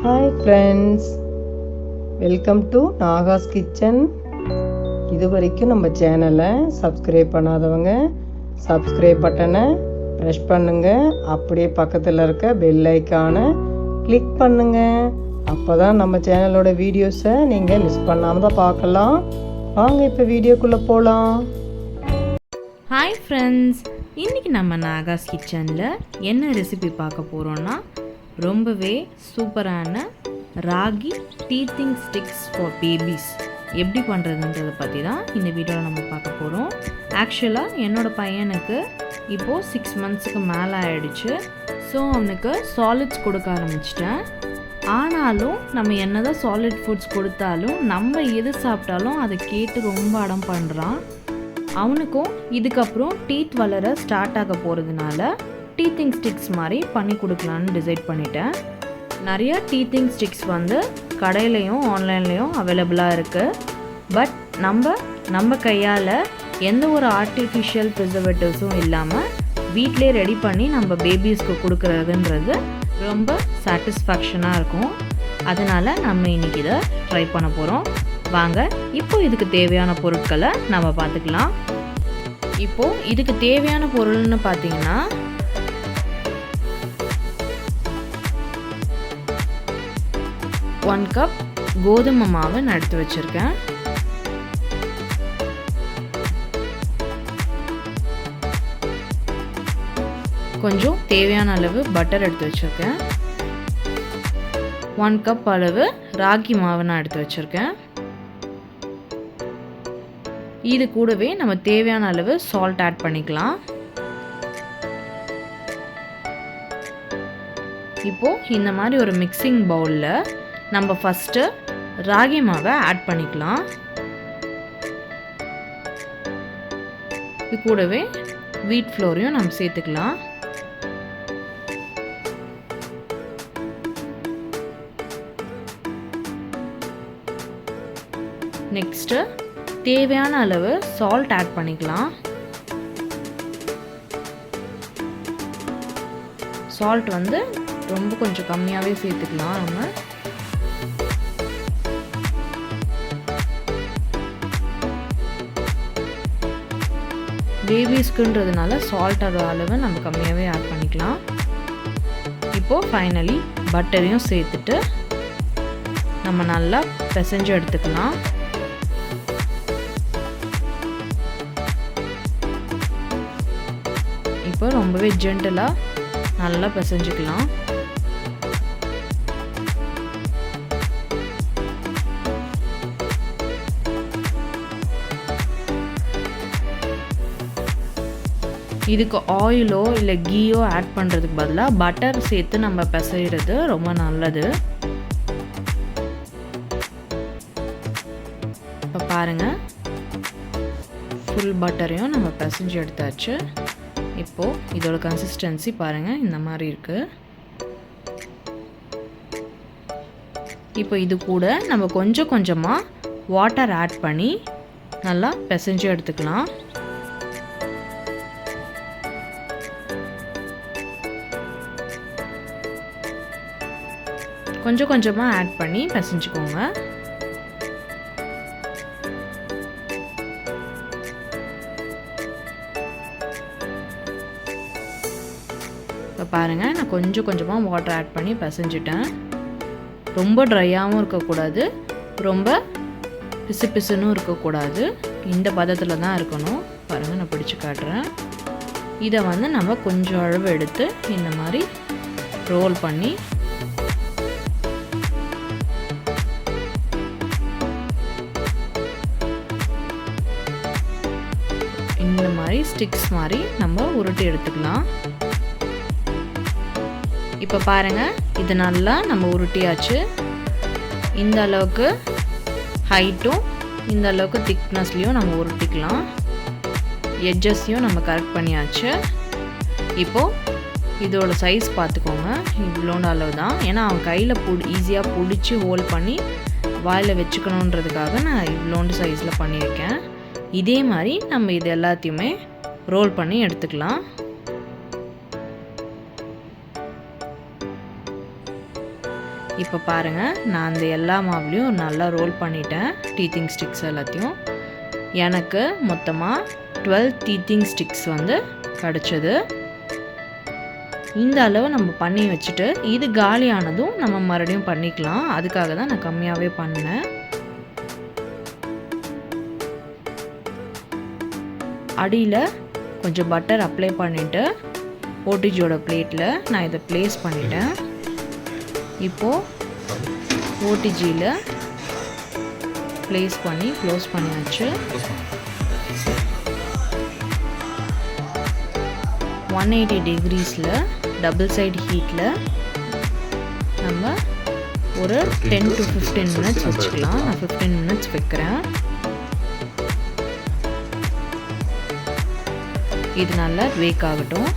Hi friends, welcome to Nahash kitchen. இது வரைக்கும் நம்ம சேனலை சப்ஸ்கிரைப் பண்ணாதவங்க சப்ஸ்கிரைப் பட்டனை ப்ரெஸ் பண்ணுங்கள். அப்படியே பக்கத்தில் இருக்க பெல் ஐக்கானை கிளிக் பண்ணுங்கள். அப்போ தான் நம்ம சேனலோட வீடியோஸை நீங்கள் மிஸ் பண்ணாமல் தான் பார்க்கலாம். வாங்க இப்போ வீடியோக்குள்ளே போகலாம். ஹாய் ஃப்ரெண்ட்ஸ், இன்றைக்கி நம்ம நாகாஸ் கிச்சனில் என்ன ரெசிபி பார்க்க போகிறோன்னா ரொம்பவே சூப்பரான ragi teething sticks for babies எப்படி பண்ணுறதுன்றதை பற்றி தான் இந்த வீடியோவில் நம்ம பார்க்க போகிறோம். ஆக்சுவலாக என்னோடய பையனுக்கு இப்போது 6 monthsக்கு மேலே ஆகிடுச்சு. ஸோ அவனுக்கு சாலிட்ஸ் கொடுக்க ஆரம்பிச்சிட்டேன். ஆனாலும் நம்ம என்ன தான் சாலிட் ஃபுட்ஸ் கொடுத்தாலும் நம்ம எது சாப்பிட்டாலும் அதை கேட்டு ரொம்ப அடம் பண்ணுறான். அவனுக்கும் இதுக்கப்புறம் டீத் வளர ஸ்டார்ட் ஆக போகிறதுனால டீத்திங் ஸ்டிக்ஸ் மாதிரி பண்ணி கொடுக்கலான்னு டிசைட் பண்ணிட்டேன். நிறைய டீத்திங் ஸ்டிக்ஸ் வந்து கடையிலையும் ஆன்லைன்லேயும் அவைலபிளாக இருக்குது. பட் நம்ம கையால் எந்த ஒரு ஆர்டிஃபிஷியல் ப்ரிசர்வேட்டிவ்ஸும் இல்லாமல் வீட்டிலே ரெடி பண்ணி நம்ம பேபிஸ்க்கு கொடுக்குறதுன்றது ரொம்ப சாட்டிஸ்ஃபேக்ஷனாக இருக்கும். அதனால் நம்ம இன்றைக்கி இதை ட்ரை பண்ண போகிறோம். வாங்க இப்போ இதுக்கு தேவையான பொருட்களை நம்ம பார்த்துக்கலாம். இப்போது இதுக்கு தேவையான பொருள்னு பார்த்தீங்கன்னா 1 கப் கோதுமை மாவு நான் எடுத்து வச்சுருக்கேன். கொஞ்சம் தேவையான அளவு பட்டர் எடுத்து வச்சுருக்கேன். 1 கப் அளவு ராகி மாவு நான் எடுத்து வச்சுருக்கேன். இது கூடவே நம்ம தேவையான அளவு சால்ட் ஆட் பண்ணிக்கலாம். இப்போது இந்த மாதிரி ஒரு மிக்சிங் பவுலில் நம்ம ஃபஸ்ட்டு ராகி மாவை ஆட் பண்ணிக்கலாம். இது கூடவே வீட் ஃப்ளோரையும் நம்ம சேர்த்துக்கலாம். நெக்ஸ்ட்டு தேவையான அளவு சால்ட் ஆட் பண்ணிக்கலாம். சால்ட் வந்து ரொம்ப கொஞ்சம் கம்மியாகவே சேர்த்துக்கலாம். நம்ம பேபிஸ்க்குன்றதுனால சால்ட்டோட அளவை நம்ம கம்மியாகவே ஆட் பண்ணிக்கலாம். இப்போது ஃபைனலி பட்டரையும் சேர்த்துட்டு நம்ம நல்லா பிசைஞ்சு எடுத்துக்கலாம். இப்போ ரொம்பவே ஜென்டலாக நல்லா பிசைஞ்சுக்கலாம். இதுக்கு ஆயிலோ இல்லை கீயோ ஆட் பண்ணுறதுக்கு பதிலாக பட்டர் சேர்த்து நம்ம பிசைகிறது ரொம்ப நல்லது. இப்போ பாருங்கள், ஃபுல் பட்டரையும் நம்ம பிசைஞ்சு எடுத்தாச்சு. இப்போது இதோட கன்சிஸ்டன்சி பாருங்கள், இந்த மாதிரி இருக்குது. இப்போ இது கூட நம்ம கொஞ்சம் கொஞ்சமாக வாட்டர் ஆட் பண்ணி நல்லா பிசைஞ்சு எடுத்துக்கலாம். கொஞ்சம் கொஞ்சமாக ஆட் பண்ணி பிசைஞ்சுக்கோங்க. இப்போ பாருங்கள், நான் கொஞ்சம் கொஞ்சமாக வாட்டர் ஆட் பண்ணி பிசைஞ்சிட்டேன். ரொம்ப ட்ரையாகவும் இருக்கக்கூடாது, ரொம்ப பிசு பிசுன்னு இருக்கக்கூடாது. இந்த பதத்தில் தான் இருக்கணும். பாருங்கள், நான் பிடிச்சி காட்டுறேன். இதை வந்து நம்ம கொஞ்சம் அளவு எடுத்து இந்த மாதிரி ரோல் பண்ணி இந்த மாதிரி ஸ்டிக்ஸ் மாதிரி நம்ம உருட்டி எடுத்துக்கலாம். இப்போ பாருங்கள், இது நல்லா நம்ம உருட்டியாச்சு. இந்த அளவுக்கு ஹைட்டும் இந்த அளவுக்கு திக்னஸ்லேயும் நம்ம உருட்டிக்கலாம். எட்ஜஸையும் நம்ம கரெக்ட் பண்ணியாச்சு. இப்போது இதோட சைஸ் பார்த்துக்கோங்க, இவ்வளோண்டு அளவு தான். ஏன்னா அவன் கையில் ஈஸியாக பிடிச்சி ஹோல்ட் பண்ணி வாயில் வச்சுக்கணுன்றதுக்காக நான் இவ்வளோண்டு சைஸில் பண்ணியிருக்கேன். இதே மாதிரி நம்ம இது எல்லாத்தையுமே ரோல் பண்ணி எடுத்துக்கலாம். இப்போ பாருங்கள், நான் அந்த எல்லா மாவுலேயும் நல்லா ரோல் பண்ணிட்டேன் டீத்திங் ஸ்டிக்ஸ் எல்லாத்தையும். எனக்கு மொத்தமாக 12 டீத்திங் ஸ்டிக்ஸ் வந்து கிடச்சிது. இந்த அளவு நம்ம பண்ணி வச்சுட்டு இது காலியானதும் நம்ம மறுபடியும் பண்ணிக்கலாம். அதுக்காக தான் நான் கம்மியாகவே பண்ணேன். அடியில் கொஞ்சம் பட்டர் அப்ளை பண்ணிவிட்டு ஓடிஜியோட பிளேட்டில் நான் இதை ப்ளேஸ் பண்ணிட்டேன். இப்போது ஓடிஜியில் ப்ளேஸ் பண்ணி க்ளோஸ் பண்ணியாச்சு. 180 டிகிரிஸில் டபுள் சைடு ஹீட்டில் நம்ம ஒரு 10 to 15 மினிட்ஸ் வச்சுக்கலாம். நான் 15 மினிட்ஸ் வைக்கிறேன். இது நல்லா பேக் ஆகட்டும்.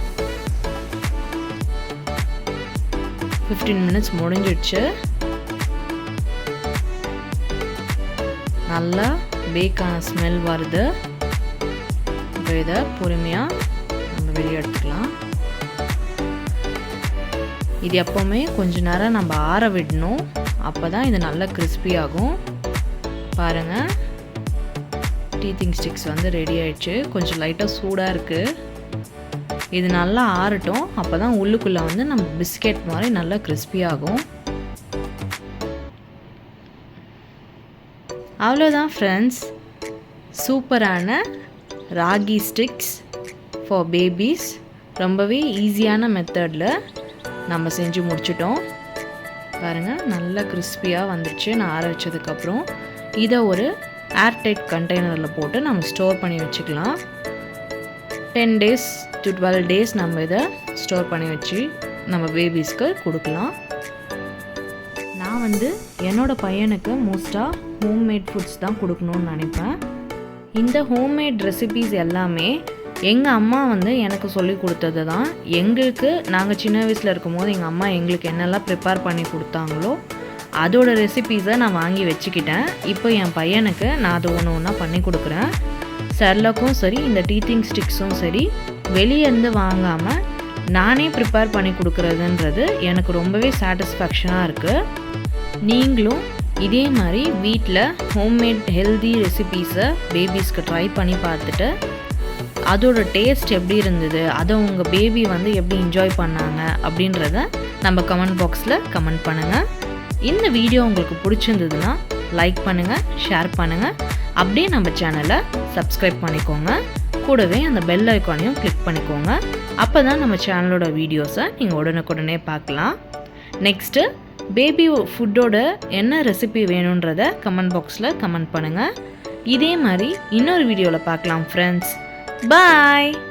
15 மினிட்ஸ் முடிஞ்சிடுச்சு. நல்லா பேக்கான ஸ்மெல் வருது. இப்போ இதை பொறுமையாக நம்ம வெளியே எடுத்துக்கலாம். இது எப்போவுமே கொஞ்ச நேரம் நம்ம ஆற விடணும். அப்போ தான் இது நல்லா கிறிஸ்பி ஆகும். பாருங்கள், டீத்திங் ஸ்டிக்ஸ் வந்து ரெடி ஆயிடுச்சு. கொஞ்சம் லைட்டாக சூடாக இருக்குது. இது நல்லா ஆறட்டும். அப்போ தான் உள்ளுக்குள்ளே வந்து நம்ம பிஸ்கெட் மாதிரி நல்லா கிறிஸ்பி ஆகும். அவ்வளோதான் ஃப்ரெண்ட்ஸ், சூப்பரான ராகி ஸ்டிக்ஸ் ஃபார் பேபிஸ் ரொம்பவே ஈஸியான மெத்தடில் நம்ம செஞ்சு முடிச்சிட்டோம். பாருங்கள், நல்லா கிறிஸ்பியாக வந்துடுச்சு. நான் ஆற வச்சதுக்கப்புறம் இதை ஒரு ஏர்டைட் கண்டெய்னரில் போட்டு நம்ம ஸ்டோர் பண்ணி வச்சுக்கலாம். 10 days to 12 days நம்ம இதை ஸ்டோர் பண்ணி வச்சு நம்ம பேபிஸ்க்கு கொடுக்கலாம். நான் வந்து என்னோடய பையனுக்கு மோஸ்ட்டாக ஹோம்மேட் ஃபுட்ஸ் தான் கொடுக்கணுன்னு நினைப்பேன். இந்த ஹோம்மேட் ரெசிபீஸ் எல்லாமே எங்கள் அம்மா வந்து எனக்கு சொல்லி கொடுத்தது தான். எங்களுக்கு நாங்கள் சின்ன வயசில் இருக்கும்போது எங்கள் அம்மா எங்களுக்கு என்னெல்லாம் ப்ரிப்பேர் பண்ணி கொடுத்தாங்களோ அதோட ரெசிபீஸை நான் வாங்கி வச்சுக்கிட்டேன். இப்போ என் பையனுக்கு நான் அதை ஒன்று ஒன்றா பண்ணி கொடுக்குறேன். செர்லாக்கும் சரி, இந்த டீத்திங் ஸ்டிக்ஸும் சரி, வெளியேருந்து வாங்காமல் நானே ப்ரிப்பேர் பண்ணி கொடுக்குறதுன்றது எனக்கு ரொம்பவே சாட்டிஸ்ஃபேக்ஷனாக இருக்குது. நீங்களும் இதே மாதிரி வீட்டில் ஹோம்மேட் ஹெல்தி ரெசிபீஸை பேபிஸ்க்கு ட்ரை பண்ணி பார்த்துட்டு அதோட டேஸ்ட் எப்படி இருந்தது, அதை உங்கள் பேபி வந்து எப்படி என்ஜாய் பண்ணாங்க அப்படின்றத நம்ம கமெண்ட் பாக்ஸில் கமெண்ட் பண்ணுங்கள். இந்த வீடியோ உங்களுக்கு பிடிச்சிருந்ததுன்னா லைக் பண்ணுங்கள், ஷேர் பண்ணுங்கள். அப்படியே நம்ம சேனலை சப்ஸ்கிரைப் பண்ணிக்கோங்க. கூடவே அந்த பெல் ஐக்கானையும் கிளிக் பண்ணிக்கோங்க. அப்போ தான் நம்ம சேனலோட வீடியோஸை நீங்கள் உடனுக்குடனே பார்க்கலாம். நெக்ஸ்ட்டு பேபி ஃபுட்டோட என்ன ரெசிபி வேணுன்றதை கமெண்ட் பாக்ஸில் கமெண்ட் பண்ணுங்கள். இதே மாதிரி இன்னொரு வீடியோவில் பார்க்கலாம் ஃப்ரெண்ட்ஸ். Bye!